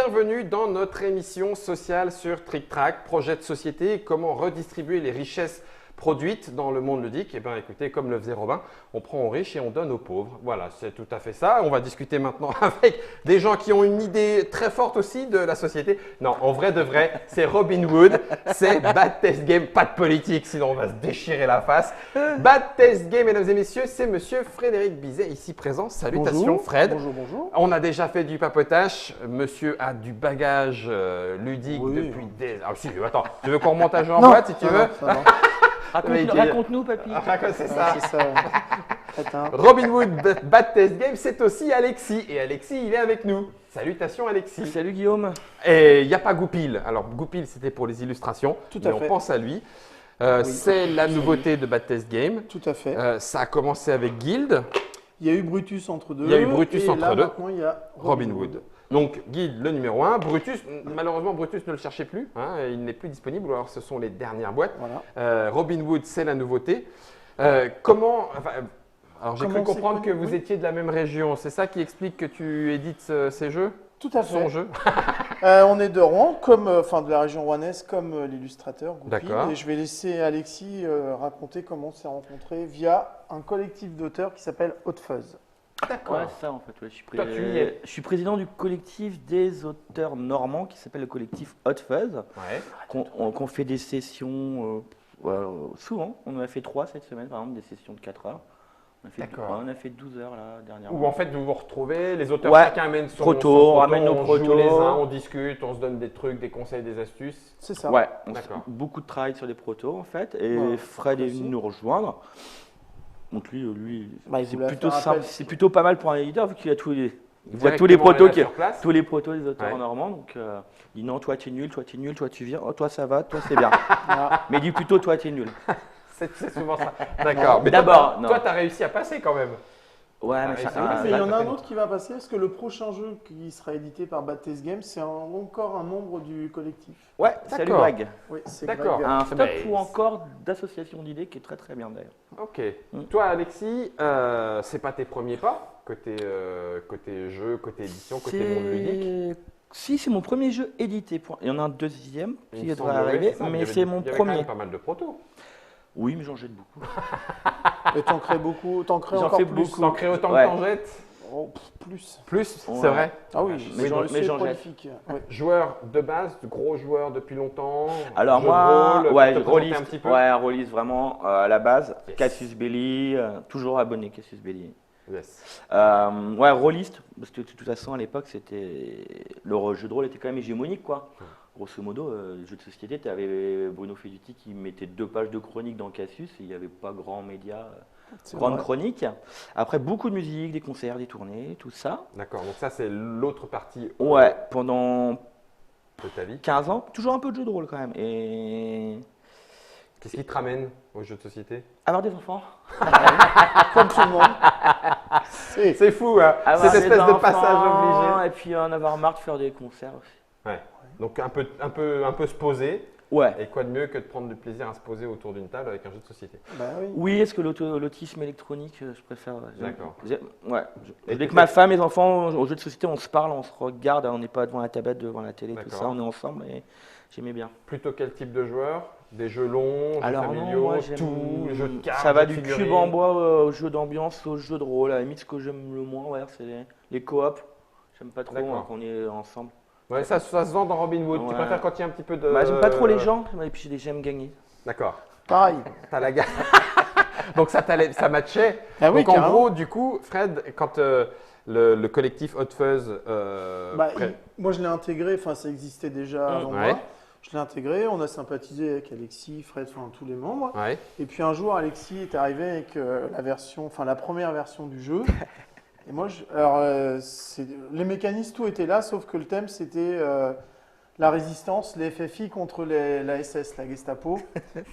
bienvenue dans notre émission sociale sur Trick Track, projet de société, comment redistribuer les richesses produites dans le monde ludique. Eh bien écoutez, comme le faisait Robin, on prend aux riches et on donne aux pauvres. Voilà, c'est tout à fait ça. On va discuter maintenant avec des gens qui ont une idée très forte aussi de la société. Non, en vrai de vrai, c'est Robin Hood, c'est Bad Test Game, pas de politique, sinon on va se déchirer la face. Bad Test Game, mesdames et messieurs, c'est monsieur Frédéric Bizet ici présent. Salutations Bonjour. Fred. Bonjour, bonjour. On a déjà fait du papotage. Monsieur a du bagage ludique Oui. depuis des… Ah si, attends, tu veux qu'on remonte à jeu en boîte si tu veux? Raconte-nous, papy. C'est ça. C'est ça. Attends. Robin Hood Bad Test Game, c'est aussi Alexis. Et Alexis, il est avec nous. Salutations Alexis. Salut Guillaume. Et il n'y a pas Goupil. Alors Goupil, c'était pour les illustrations. Tout à mais fait. on pense à lui. Oui. C'est la nouveauté de Bad Test Game. Tout à fait. Ça a commencé avec Guild, Il y a eu Brutus entre deux. Il y a eu Brutus et entre là, deux. Maintenant, il y a Robin Hood. Donc Guild, le numéro 1. Brutus, malheureusement, Brutus ne le cherchez plus. Hein, il n'est plus disponible. Ou alors ce sont les dernières boîtes. Voilà. Robin Hood, c'est la nouveauté. Alors j'ai cru Comment c'est comprendre que connu, vous oui. étiez de la même région. C'est ça qui explique que tu édites ces jeux, Tout à son fait. jeu. On est de Rouen, de la région rouennaise, comme l'illustrateur Goupil. D'accord. Et je vais laisser Alexis raconter comment on s'est rencontrés via un collectif d'auteurs qui s'appelle Hot Fuzz. D'accord. Ouais, c'est ça en fait. Ouais, Toi, tu y es. je suis président du collectif des auteurs normands qui s'appelle le collectif Hot Fuzz. Ouais. Qu'on fait des sessions souvent. On en a fait 3 cette semaine, par exemple, des sessions de 4 heures. D'accord. On a fait 12 heures là, dernièrement. Où en fait vous vous retrouvez, les auteurs Ouais. chacun amène son Proto, son on ramène nos on protos. joue les uns, on discute, on se donne des trucs, des conseils, des astuces. C'est ça. Ouais, D'accord. beaucoup de travail sur les protos en fait. Et Ouais, Fred est aussi. venu nous rejoindre. Donc lui Bah, il c'est voulait plutôt faire simple. appel. C'est plutôt pas mal pour un éditeur vu qu'il a tous les. Il voit tous Directement, les protos on est là qui, sur place. tous les protos des auteurs Ouais. normands, donc il dit non, toi tu es nul, toi tu es nul, toi tu viens, oh, toi ça va, toi c'est bien. Voilà. Mais il dit plutôt toi tu es nul. C'est souvent ça. D'accord. Mais D'abord, non. toi, tu as réussi à passer quand même. Ouais, mais Ah, ça, c'est vrai, Mais il y en a bah, un autre qui va passer, parce que le prochain jeu qui sera édité par Bad Test Game, c'est encore un membre du collectif. ouais, salut D'accord. Greg. Oui, c'est D'accord. Greg. Un c'est top bien. ou encore d'association d'idées qui est très très bien d'ailleurs. Ok. Mm. Toi, Alexis, c'est pas tes premiers pas côté jeu, côté édition, côté monde ludique. Si, c'est mon premier jeu édité. Il y en a un deuxième Il qui me devrait semble, oui, arriver, c'est ça, il y mais avait c'est du- mon il y avait quand premier. même pas mal de protos. Oui, mais j'en jette beaucoup. Et t'en crées beaucoup, t'en crées J'en encore fais plus. beaucoup. T'en crées autant Ouais. que t'en jettes. Oh, plus. Plus, Ouais. c'est vrai. Ah oui, Mais c'est j'en- c'est mais j'en prolifique. Ouais. Joueur de base, de gros joueurs depuis longtemps. Alors jeu de moi, rôle, ouais, te présenter un rôliste, petit peu. ouais, rôliste vraiment à la base. Yes. Cassius Belli, toujours abonné Cassius Belli. Yes. Ouais, rôliste, parce que de toute façon à l'époque c'était le jeu de rôle était quand même hégémonique quoi. Grosso modo, le jeu de société, tu avais Bruno Feduti qui mettait 2 pages de chronique dans Cassius et il n'y avait pas grand média, C'est grande vrai. chronique. Après beaucoup de musique, des concerts, des tournées, tout ça. D'accord. Donc ça, c'est l'autre partie Ouais, pendant de ta vie. 15 ans, toujours un peu de jeu de rôle quand même. Et Qu'est-ce qui te ramène au jeu de société? avoir des enfants. Comme tout le monde. C'est C'est fou, hein, Avoir cette des espèce de enfants, passage obligé. Et puis en avoir marre de faire des concerts aussi. Ouais. Donc un peu se poser. Ouais. Et quoi de mieux que de prendre du plaisir à se poser autour d'une table avec un jeu de société. Bah oui. Oui, est-ce que l'autisme électronique, je préfère. D'accord. Ouais. Et Avec tu ma fais- femme, mes enfants, au jeu de société, on se parle, on se regarde, on n'est pas devant la tablette, devant la télé, tout D'accord. ça, on est ensemble et j'aimais bien. Plutôt quel type de joueur? Des jeux longs, jeux Alors familiaux, non, moi j'aime tout, jeux de cartes, ça va jeux de du figurines. cube en bois au jeu d'ambiance, au jeu de rôle. À la limite, ce que j'aime le moins, ouais, c'est les coops. J'aime pas trop D'accord. hein, qu'on est ensemble. Ouais, ça se vend dans Robin Hood. Tu Ouais. préfères quand il y a un petit peu de… Bah, j'aime pas trop les gens, et puis j'aime gagner. D'accord. Pareil. T'as la ga- Donc ça matchait. Ah oui, Donc en carrément. gros, du coup, Fred, quand le collectif Hot Fuzz… Bah, pré- moi, je l'ai intégré, enfin, ça existait déjà avant Ouais. moi. Je l'ai intégré, on a sympathisé avec Alexis, Fred, enfin tous les membres. Ouais. Et puis un jour, Alexis est arrivé avec la première version du jeu. Et moi, les mécanismes, tout était là, sauf que le thème, c'était la résistance, les FFI contre la SS, la Gestapo.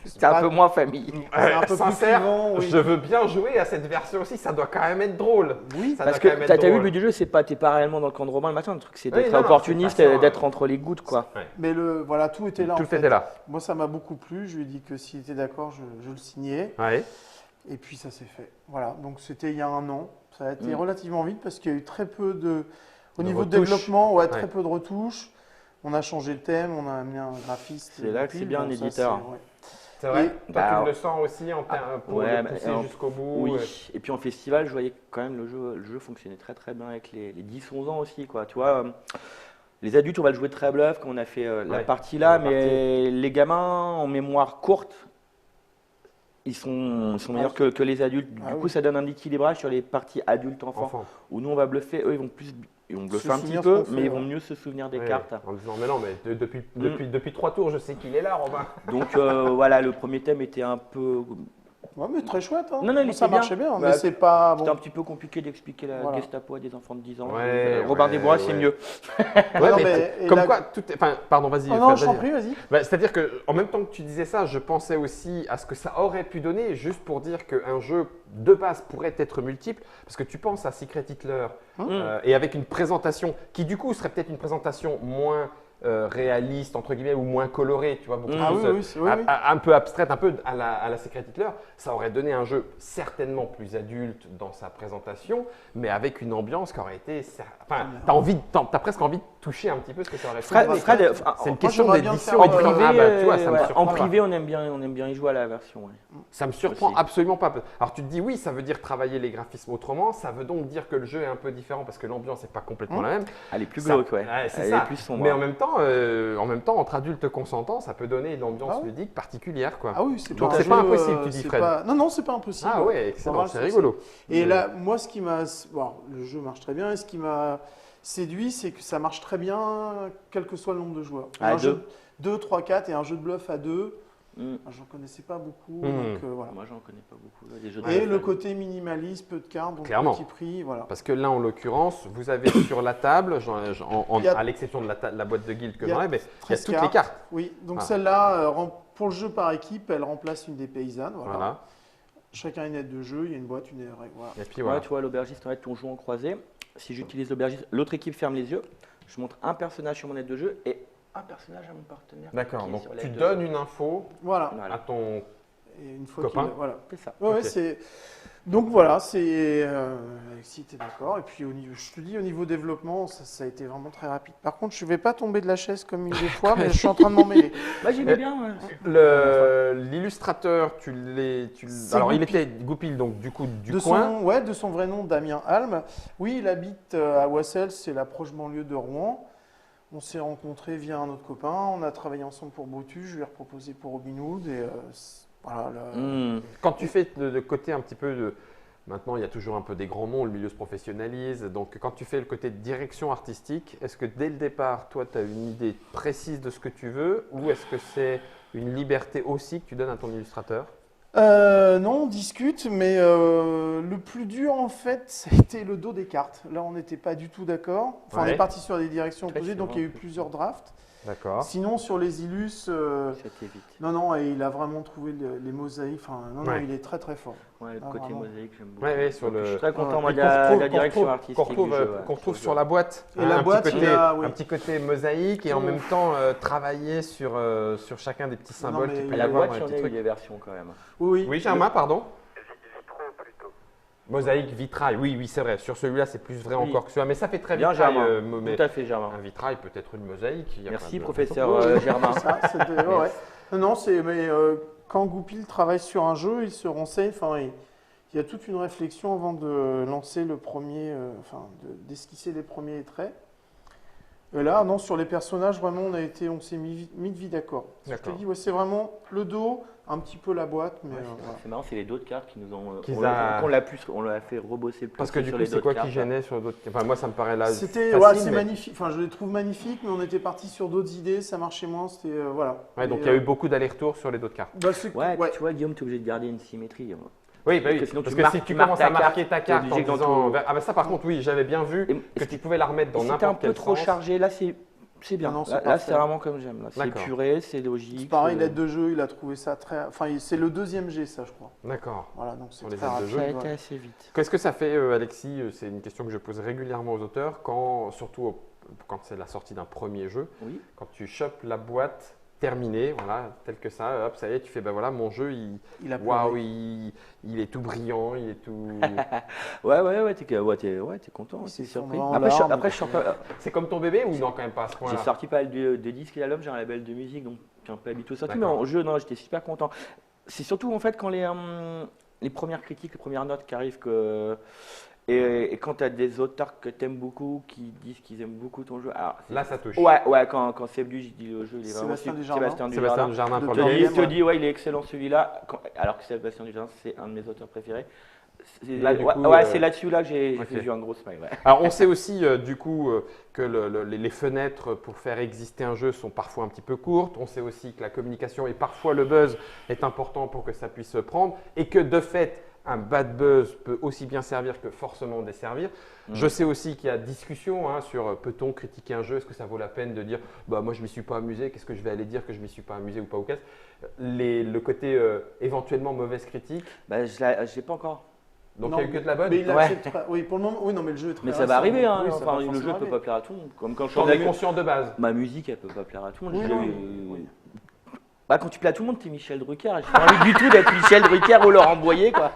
C'était un peu moins famille. C'est un peu plus sincère, clivant, oui. je veux bien jouer à cette version aussi. Ça doit quand même être drôle. Oui, Ça Parce doit que quand même être t'as vu le drôle. but du jeu, t'es pas réellement dans le camp de Romain le matin, le truc c'est Oui, d'être non, non, opportuniste, c'est pas ça, d'être entre les gouttes quoi. mais voilà, tout était là. Tout en le fait. était là. Moi, ça m'a beaucoup plu. Je lui ai dit que s'il était d'accord, je le signais. Ouais. Et puis ça s'est fait. Voilà, donc c'était il y a un an. Ça a été Mm. relativement vite parce qu'il y a eu très peu de. Au De niveau de retouches. développement, ouais, très Ouais. peu de retouches. On a changé le thème, on a amené un graphiste. C'est là que c'est bien un ça, éditeur. c'est- ouais. C'est vrai. Et- Toi, bah, tu le sens aussi pour ouais, le bah, pousser en- jusqu'au bout. Oui, et puis en festival, je voyais quand même le jeu fonctionnait très très bien avec les 10-11 ans aussi, quoi. Tu vois, les adultes, on va le jouer très bluff quand on a fait la Ouais, partie la là, mais les gamins en mémoire courte, ils sont meilleurs que les adultes. Du Ah coup, oui. ça donne un équilibrage sur les parties adultes-enfants, Enfant. où nous on va bluffer, eux ils vont bluffer un petit souvenir peu, ce qu'on mais fait, ils vont ouais. mieux se souvenir des Ouais, cartes. en disant, mais non, mais depuis 3 tours, je sais qu'il est là, Robin. Donc voilà, le premier thème était un peu. Ouais, mais très chouette. Hein. Non, non, il Moi, ça était bien. marchait bien, Bah, mais c'est pas C'était un bon. petit peu compliqué d'expliquer la Voilà. Gestapo à des enfants de 10 ans. Ouais, Robin ouais, Desbois, c'est ouais. mieux. Ouais, non, mais mais- et comme la- quoi, enfin, pardon, vas-y. Oh non, Fred, je t'en vas-y. prie, vas-y. Bah, c'est-à-dire que en même temps que tu disais ça, je pensais aussi à ce que ça aurait pu donner, juste pour dire qu'un jeu de base pourrait être multiple, parce que tu penses à Secret Hitler et avec une présentation qui du coup serait peut-être une présentation moins réaliste entre guillemets ou moins colorée, tu vois, beaucoup Ah plus, oui, oui, oui, oui. un peu abstraite, un peu à la Secret Hitler, ça aurait donné un jeu certainement plus adulte dans sa présentation, mais avec une ambiance qui aurait été, enfin, t'as presque envie de toucher un petit peu ce que ça aurait pu Fred, donner. Fred, C'est une moi, question j'aimerais bien d'édition. le en faire, privé, Ah bah, tu vois, ça me ouais, surprend en pas. privé, on aime bien y jouer à la version. Ouais. Ça me surprend Aussi. absolument pas. Alors tu te dis oui, ça veut dire travailler les graphismes autrement, ça veut donc dire que le jeu est un peu différent parce que l'ambiance n'est pas complètement la même. Elle est plus Ça- glauque, ouais. c'est Elle ça. est plus sombre. Mais en même temps, entre adultes consentants, ça peut donner une ambiance Ah ouais. ludique particulière, quoi. Ah oui, c'est Donc pas un c'est pas jeu, impossible, tu dis, c'est Fred. pas- Non, non, c'est pas impossible. Ah ouais, Faut excellent, voir c'est le rigolo. Et là, moi, ce qui m'a. Bon, le jeu marche très bien, et ce qui m'a séduit, c'est que ça marche très bien, quel que soit le nombre de joueurs. À un deux. jeu 2, 3, 4 et un jeu de bluff à 2, Mm. j'en connaissais pas beaucoup. Mm. Donc, voilà. Moi, j'en connais pas beaucoup. Des jeux de Et bluff, le ouais. côté minimaliste, peu de cartes, donc Clairement. petit prix, voilà. Parce que là, en l'occurrence, vous avez sur la table, Il y a- à l'exception de la boîte de guilde que il y a j'enlève, mais il y a 13 toutes les cartes. Oui, donc Ah. celle-là, pour le jeu par équipe, elle remplace une des paysannes. Voilà. Voilà. Chacun a une aide de jeu, il y a une boîte, une règle. Voilà. Et puis Ouais, voilà. tu vois, l'aubergiste, en fait, on joue en croisé. Si j'utilise l'aubergiste, l'autre équipe ferme les yeux. Je montre un personnage sur mon aide de jeu et un personnage à mon partenaire. D'accord, qui est donc sur tu l'aide de donnes jeu. une info Voilà. Voilà. à ton. Et une fois Copain. qu'il. Voilà. C'est ça. Ouais, Ok. ouais, c'est. Donc voilà, c'est. Alexis, t'es d'accord. Et puis, je te dis, au niveau développement, ça a été vraiment très rapide. Par contre, je ne vais pas tomber de la chaise comme une des fois, mais je suis en train de m'en mêler. Moi, j'aimais bien. Ouais. L'illustrateur, C'est alors il Goupil. était Goupil, donc du coup du de coin. de son vrai nom, Damien Alm. Oui, il habite à Wassel, c'est la proche banlieue de Rouen. On s'est rencontrés via un autre copain. On a travaillé ensemble pour Brutus. Je lui ai proposé pour Robin Hood. Et voilà. Mm. Quand tu fais de côté un petit peu de. Maintenant, il y a toujours un peu des grands noms, le milieu se professionnalise. Donc, quand tu fais le côté de direction artistique, est-ce que dès le départ, toi, tu as une idée précise de ce que tu veux ou est-ce que c'est une liberté aussi que tu donnes à ton illustrateur? Non, on discute, mais le plus dur en fait, ça a été le dos des cartes. Là, on n'était pas du tout d'accord. Enfin, on Ouais. est parti sur des directions Très opposées, donc il y a eu différent. plusieurs drafts. D'accord. Sinon, sur les illus, C'était vite. non, et il a vraiment trouvé les mosaïques. Enfin, non, Ouais. il est très très fort. Ouais, le Ah, côté vraiment. mosaïque, j'aime beaucoup. Ouais, ouais, sur le. Je suis très content Ouais. moi, Et de la qu'on direction retrouve- artistique. qu'on retrouve, du jeu, ouais, qu'on retrouve sur sur le la boîte. Et la un boîte, petit il côté, a- oui. un petit côté mosaïque et en Tout- même temps travailler sur chacun des petits Non, symboles mais qu'il peut À y la avoir boîte, dans il y les en petits a eu trucs. des versions quand même. Oui, Oui, Germain, pardon. Mosaïque, vitrail, oui, c'est vrai. Sur celui-là, c'est plus vrai Oui. encore que celui-là. Mais ça fait très Bien, vitrail. Germain. Mais Tout à fait, Germain. un vitrail peut être une mosaïque. il y a Merci, pas de- professeur Oui, Germain. Ça, c'était- ouais. Non, mais quand Goupil travaille sur un jeu, il se renseigne. Enfin, il y a toute une réflexion avant de lancer le premier, d'esquisser les premiers traits. Et là, non, sur les personnages, vraiment, on s'est mis de vie d'accord. Je te D'accord. dis, ouais, c'est vraiment le dos, un petit peu la boîte, mais Ouais, voilà. c'est marrant, c'est les dos de cartes qui nous ont. Qu'ils on l'a a- on l'a fait rebosser le plus. Parce que du sur coup, les c'est dos de quoi qui cartes. gênait sur d'autres. Enfin, moi, ça me paraît là. C'était, facile, ouais, c'est mais- magnifique. Enfin, je les trouve magnifiques, mais on était parti sur d'autres idées, ça marchait moins. C'était voilà. Ouais, donc Et, il y a eu beaucoup d'allers-retours sur les d'autres cartes. bah, c'est- Ouais, puis ouais. tu vois, Guillaume, tu es obligé de garder une symétrie. Oui, Parce que sinon, parce tu que marques- si tu tu marques commences ta à marquer carte, ta t'es carte en obligé que dans disant. ton- Ah, bah ça, par contre, oui, j'avais bien vu Et que tu pouvais la remettre dans si t'es un n'importe peu quel trop sens. chargé, là, c'est bien. Non, c'est Là, parfait. c'est vraiment comme j'aime. Là. C'est D'accord. puré, c'est logique. C'est pareil, c'est- l'aide de jeu, il a trouvé ça très. Enfin, c'est le deuxième G, ça, je crois. D'accord. Voilà, donc c'est Pour les très aides de rapide. jeu. Ça a ouais. été assez vite. Qu'est-ce que ça fait, Alexis? C'est une question que je pose régulièrement aux auteurs, surtout quand c'est la sortie d'un premier jeu, Oui. quand tu chopes la boîte terminé, voilà, tel que ça, hop, ça y est, tu fais, ben voilà, mon jeu, Il a waouh, pleuré. il est tout brillant, il est tout… T'es content, Il t'es s'est surpris. fondé en Après, larmes. après, je suis encore- C'est comme ton bébé ou non, quand même pas à ce j'ai point-là? sorti pas mal de disques et d'albums, j'ai un label de musique, donc je suis un peu habitué au sorti, mais D'accord. en jeu, non, j'étais super content. C'est surtout en fait quand les premières critiques, les premières notes qui arrivent et quand tu as des auteurs que tu aimes beaucoup qui disent qu'ils aiment beaucoup ton jeu. Alors, Là, ça touche. ouais, quand c'est venu, j'ai dit le jeu, il est vraiment Sébastien super. Desjardins. Sébastien Sébastien Dujardin. Dujardin pour De le Dorian. game. Il te dit, ouais, il est excellent celui-là, alors que Sébastien Dujardin, c'est un de mes auteurs préférés. Là, du coup, C'est là-dessus là que j'ai ok. vu un gros smile. Ouais. Alors, on sait aussi, du coup, que les fenêtres pour faire exister un jeu sont parfois un petit peu courtes. On sait aussi que la communication et parfois le buzz est important pour que ça puisse se prendre et que de fait, un bad buzz peut aussi bien servir que forcément desservir. Je sais aussi qu'il y a discussion sur peut-on critiquer un jeu, est-ce que ça vaut la peine de dire bah moi je m'y suis pas amusé, qu'est-ce que je vais aller dire que je m'y suis pas amusé ou pas ou qu'est-ce. Le côté éventuellement mauvaise critique, Bah, je l'ai pas encore. donc il Non, n'y a eu que de la bonne. Mais il Ouais. acceptera. Oui, pour le moment, oui, non, mais le jeu est très Mais ça récent, va arriver, donc hein. oui, ça Enfin, va le jeu forcément ne peut arriver. pas plaire à tout le monde. Comme quand je T'en chante es conscient de base. ma musique, elle peut pas plaire à tout le monde. Oui, Je- non, euh, Bah, quand tu plais à tout le monde, t'es Michel Drucker. Et j'ai pas envie du tout d'être Michel Drucker ou Laurent Boyer, quoi.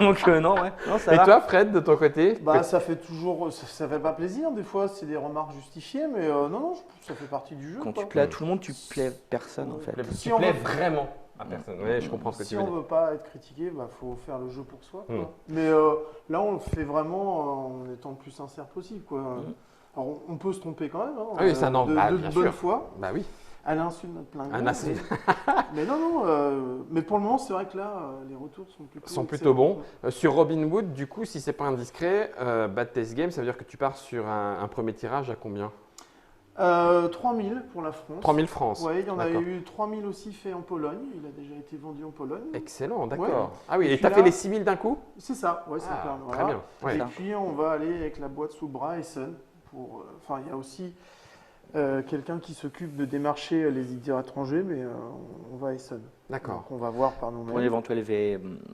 Donc, non, ouais. Non, ça Et va. toi, Fred, de ton côté Bah, ça fait toujours, ça fait pas plaisir. Des fois, c'est des remarques justifiées, mais non, ça fait partie du jeu. Quand quoi. tu plais à tout le monde, tu plais personne, en fait. Si tu on plais veut- vraiment à personne. Oui, je comprends ce que Si tu veux on dire. veut pas être critiqué, bah faut faire le jeu pour soi. Quoi. Mm. Mais là, on le fait vraiment en étant le plus sincère possible. Quoi. Alors, on peut se tromper quand même. Hein, Ah oui, ça, non, de, bah, de bien bonne sûr. foi, Bah oui. à l'insu de notre plein gré. Un assez- Mais non, mais pour le moment, c'est vrai que là, les retours sont plutôt bons. excellents. Sur Robinhood, du coup, si c'est pas indiscret, Bad Taste Game, ça veut dire que tu pars sur un premier tirage à combien? 3000 pour la France. 3000 francs. Oui, il y en avait D'accord. eu 3000 aussi fait en Pologne. Il a déjà été vendu en Pologne. Excellent, d'accord. Ouais. Ah oui, Et et puis tu as là- fait les 6000 d'un coup? C'est ça, ouais, c'est Ah, clair, très voilà. bien. Ouais. Et puis on va aller avec la boîte sous le bras Essen. Enfin, il y a aussi quelqu'un qui s'occupe de démarcher les éditeurs étrangers, mais on va à Essen. D'accord. Donc on va voir par Pour nous-mêmes. l'éventuelle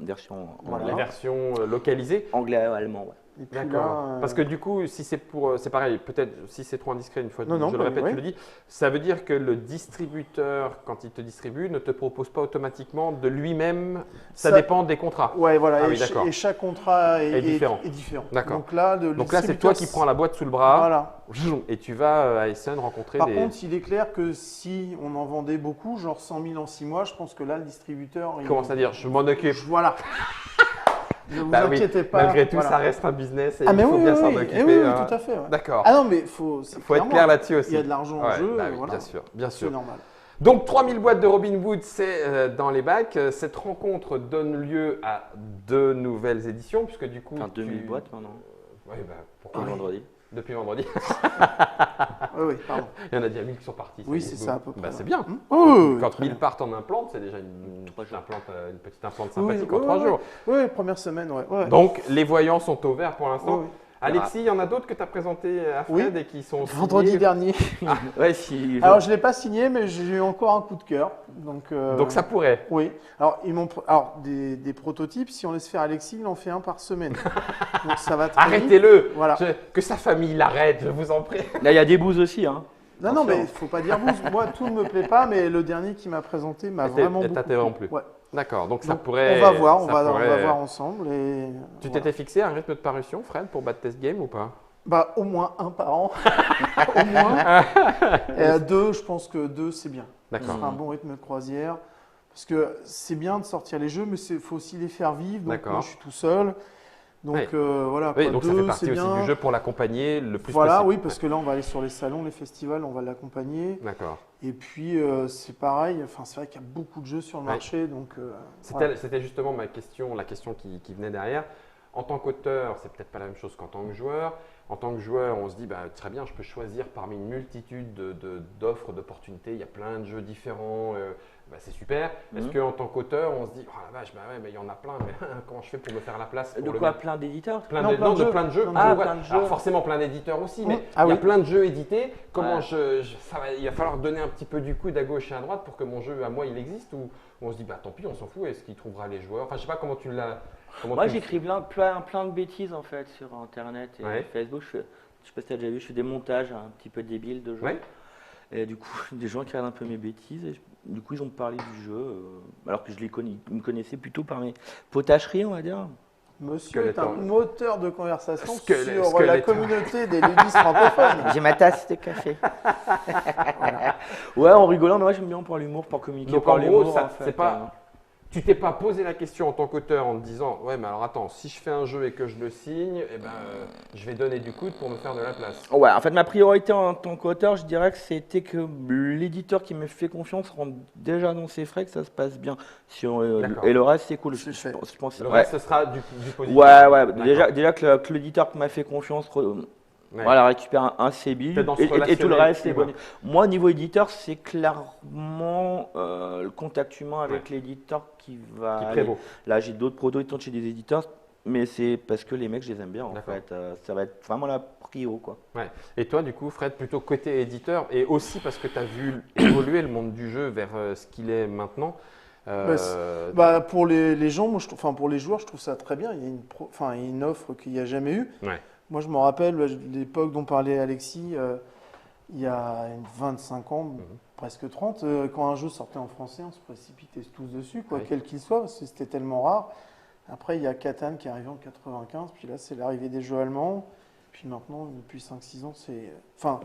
version Voilà. La version localisée? anglais, allemand, ouais. Et puis D'accord. là, Parce que du coup, si c'est pour, c'est pareil, peut-être si c'est trop indiscret une fois, Non, non, je le bah, répète, ouais. tu le dis, ça veut dire que le distributeur, quand il te distribue, ne te propose pas automatiquement de lui-même, ça dépend des contrats. Ouais, voilà. Ah et, oui, d'accord. et chaque contrat Est différent. est différent. D'accord. Donc là, Donc là, c'est toi qui prends la boîte sous le bras Voilà. et tu vas à Essen rencontrer Par des… contre, il est clair que si on en vendait beaucoup, genre 100 000 en 6 mois, je pense que là, le distributeur… Comment ça dire? Je m'en occupe. Voilà. Ne vous Bah oui, inquiétez pas. malgré tout, voilà. ça reste un business et Ah, il mais faut oui, bien oui, s'en oui. occuper. Eh oui, oui, hein. tout à fait. Ouais. D'accord. Ah non, mais Faut être clairement, clair là-dessus aussi. Il y a de l'argent en Ouais, jeu, bah oui, voilà. bien sûr, bien C'est sûr. normal. Donc 3000 boîtes de Robinhood, c'est dans les bacs. Cette rencontre donne lieu à 2 nouvelles éditions, puisque du coup… Enfin, 2000 boîtes maintenant. Oui, bah, pourquoi Depuis vendredi. Depuis vendredi. Oui, oui, pardon. Il y en a déjà 1000 qui sont partis. Oui, y est, c'est boum. ça à peu près. Bah, c'est bien. Oh, oui, Quand très 1000 bien. partent en implante, c'est déjà une 3 petite jours. implante, Oui, sympathique oui, en 3 oui, jours. Oui, première semaine, ouais. ouais. Donc les voyants sont au vert pour l'instant. Oui, oui. Alexis, il y en a d'autres que tu as présentés à Fred et qui sont Vendredi signés. dernier. Ouais, si. Alors, je ne l'ai pas signé, mais j'ai eu encore un coup de cœur. Donc Ça pourrait. Oui. Alors, des prototypes, si on laisse faire Alexis, il en fait un par semaine. Donc, ça va très vite. Arrêtez-le. Voilà. Que sa famille l'arrête, je vous en prie. Là, il y a des bouses aussi, hein. Non, non, mais il ne faut pas dire vous. Moi, tout ne me plaît pas, mais le dernier qui m'a présenté m'a vraiment Elle beaucoup t'interrompt plu. plus. Ouais. D'accord, donc ça Donc, pourrait… on va voir, on ça va pourrait- voir ensemble. Et, Tu voilà. t'étais fixé un rythme de parution, Fred, pour Bad Test Game ou pas? Bah, au moins un par an. Au moins. Et 2, je pense que 2, c'est bien. Ce D'accord. sera un bon rythme de croisière. Parce que c'est bien de sortir les jeux, mais il faut aussi les faire vivre. Donc, D'accord. moi, je suis tout seul. Donc, Oui. voilà. Oui, quoi. donc ça 2, fait partie c'est aussi bien. du jeu pour l'accompagner le plus Voilà, possible. oui, parce que là, on va aller sur les salons, les festivals, on va l'accompagner. D'accord. Et puis, c'est pareil. Enfin, c'est vrai qu'il y a beaucoup de jeux sur le Ouais. marché. Donc, C'était justement la question qui venait derrière. En tant qu'auteur, c'est peut-être pas la même chose qu'en tant que joueur. En tant que joueur, on se dit, bah, très bien, je peux choisir parmi une multitude d'offres, d'opportunités. Il y a plein de jeux différents. Bah, c'est super. Est-ce qu'en tant qu'auteur, on se dit, oh la vache, bah ouais, mais il y en a plein, mais comment je fais pour me faire la place pour De le quoi, mettre plein d'éditeurs? Plein Non, de, plein non, de de jeux. plein de jeux. Plein de Ah, jeux. ouais. Plein de jeux. Alors forcément plein d'éditeurs aussi, mais Ah il y a oui. plein de jeux édités. Comment Ouais. il va falloir donner un petit peu du coude à gauche et à droite pour que mon jeu à moi il existe, ou on se dit bah tant pis, on s'en fout, est-ce qu'il trouvera les joueurs? Enfin je sais pas comment tu l'as. Moi, j'écris plein de bêtises en fait sur Internet et Ouais. Facebook. Je sais pas si tu as déjà vu, je fais des montages un petit peu débiles de jeux. Ouais. Et du coup, des gens qui regardent un peu mes bêtises. Et du coup, ils ont parlé du jeu, alors que ils me connaissaient plutôt par mes potacheries, on va dire. Monsieur est un Skeletor. moteur de conversation Skeletor. sur la communauté des ludistes francophones. J'ai ma tasse de café. Ouais, en rigolant, mais moi j'aime bien pour l'humour, pour communiquer Donc par en gros, l'humour. ça, en fait. c'est pas. Tu t'es pas posé la question en tant qu'auteur en te disant ouais, mais alors attends, si je fais un jeu et que je le signe, eh ben, je vais donner du coude pour me faire de la place. Ouais, en fait, ma priorité en tant qu'auteur, je dirais que c'était que l'éditeur qui me fait confiance rentre déjà dans ses frais, que ça se passe bien. D'accord. Et le reste, c'est cool. C'est fait. Je pense, Le ouais. reste, ce sera du positif. Ouais. D'accord. Déjà que l'éditeur qui m'a fait confiance Ouais. voilà, récupère un CB T'es dans ce et tout le relationnel reste, c'est humain. bon. Moi, niveau éditeur, c'est clairement le contact humain avec l'éditeur qui va. Qui aller. prévaut. Là, j'ai d'autres produits chez des éditeurs, mais c'est parce que les mecs, je les aime bien en D'accord. fait. Ça va être vraiment la prio, quoi. Ouais. Et toi, du coup, Fred, plutôt côté éditeur, et aussi parce que tu as vu évoluer le monde du jeu vers ce qu'il est maintenant. Pour les gens, moi, pour les joueurs, je trouve ça très bien. Il y a une offre qu'il n'y a jamais eu. Ouais. Moi, je me rappelle l'époque dont parlait Alexis, il y a 25 ans, presque 30, quand un jeu sortait en français, on se précipitait tous dessus, quoi, Oui. quel qu'il soit, parce que c'était tellement rare. Après, il y a Catan qui est arrivé en 95, puis là, c'est l'arrivée des jeux allemands. Puis maintenant, depuis 5-6 ans, c'est. Enfin,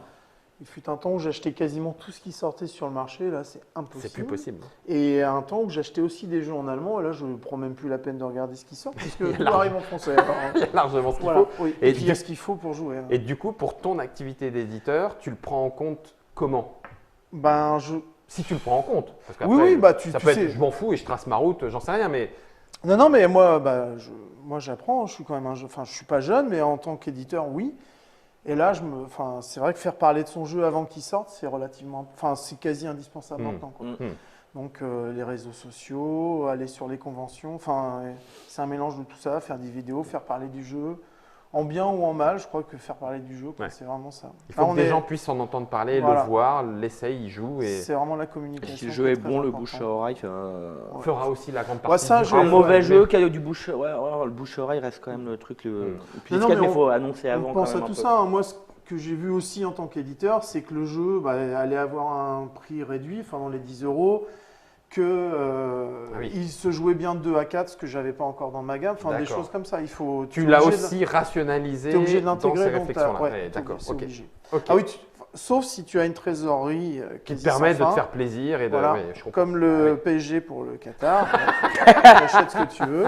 il fut un temps où j'achetais quasiment tout ce qui sortait sur le marché, là, c'est impossible. C'est plus possible. Et un temps où j'achetais aussi des jeux en allemand, et là, je ne prends même plus la peine de regarder ce qui sort, puisque Il y a tout large- arrive en français. Alors, Il y a largement ce qu'il voilà, faut. oui. Et Et puis, il y a du- ce qu'il faut pour jouer. Hein. Et du coup, pour ton activité d'éditeur, tu le prends en compte comment? Ben, Si tu le prends en compte. Parce Oui, oui, bah, tu ça peut sais. être je m'en fous et je trace ma route, j'en sais rien, mais Non, mais moi, moi j'apprends, je suis quand même je suis pas jeune, mais en tant qu'éditeur, oui. Et là, c'est vrai que faire parler de son jeu avant qu'il sorte, c'est quasi indispensable maintenant, quoi. Donc, les réseaux sociaux, aller sur les conventions, c'est un mélange de tout ça, faire des vidéos, faire parler du jeu, en bien ou en mal, je crois que faire parler du jeu, quoi, Ouais. c'est vraiment ça. il faut que des gens puissent en entendre parler, Voilà. le voir, l'essayer, y jouer et C'est vraiment la Et communication. si le jeu qui est très bon, le important. bouche à oreille. fera aussi la grande Ouais, partie. ça, du je- Un jeu. mauvais Mais- jeu qui a du bouche, le bouche à oreille reste quand même le truc le plus Non, efficace, mais mais il faut annoncer avant. On pense quand même à un tout peu. ça. Hein. Moi, ce que j'ai vu aussi en tant qu'éditeur, c'est que le jeu allait avoir un prix réduit, dans les 10 €, que oui. il se jouait bien de 2 à 4, ce que j'avais pas encore dans ma gamme. Des D'accord. choses comme ça. Tu l'as aussi rationalisé Tu es obligé de dans ces l'intégrer dans ta. réflexions-là. Ouais, Ouais, d'accord, c'est ok. obligé. Ok. Ah oui, sauf si tu as une trésorerie Qui te quasi permet sans de te fin. faire plaisir et de. Voilà. ouais, je comprends. Comme le Ah oui. PSG pour le Qatar, tu achètes ce que tu veux.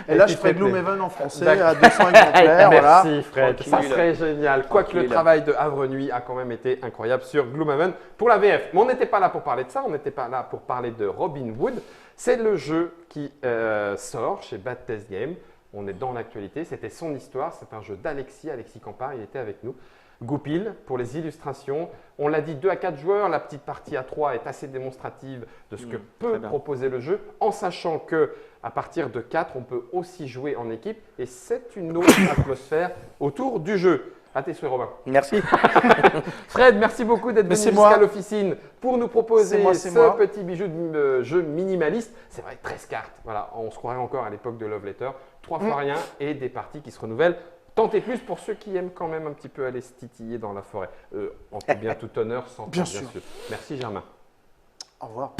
Et là, tu je te ferai fais plaisir. Gloomhaven en français D'accord. à 200 exemplaires. Voilà. Merci Fred, ça Tranquille. serait génial. Quoique le Tranquille. travail de Havre Nuit a quand même été incroyable sur Gloomhaven pour la VF. Mais on n'était pas là pour parler de ça, on n'était pas là pour parler de Robin Hood. C'est le jeu qui sort chez Bad Test Game. On est dans l'actualité, c'était son histoire, c'est un jeu Alexis Campard, il était avec nous. Goupil pour les illustrations. On l'a dit, 2 à 4 joueurs, la petite partie à 3 est assez démonstrative de ce que peut très bien. proposer le jeu, en sachant que à partir de 4, on peut aussi jouer en équipe et c'est une autre atmosphère autour du jeu. À tes souhaits, Robin. Merci. Fred, merci beaucoup d'être Mais venu c'est jusqu'à moi. l'officine pour nous proposer C'est ce moi. petit bijou de jeu minimaliste. C'est vrai, 13 cartes. Voilà, on se croirait encore à l'époque de Love Letter. 3 fois rien et des parties qui se renouvellent. Tentez plus pour ceux qui aiment quand même un petit peu aller se titiller dans la forêt. En tout bien, tout honneur, sans Bien bien sûr. sûr. Merci Germain. Au revoir.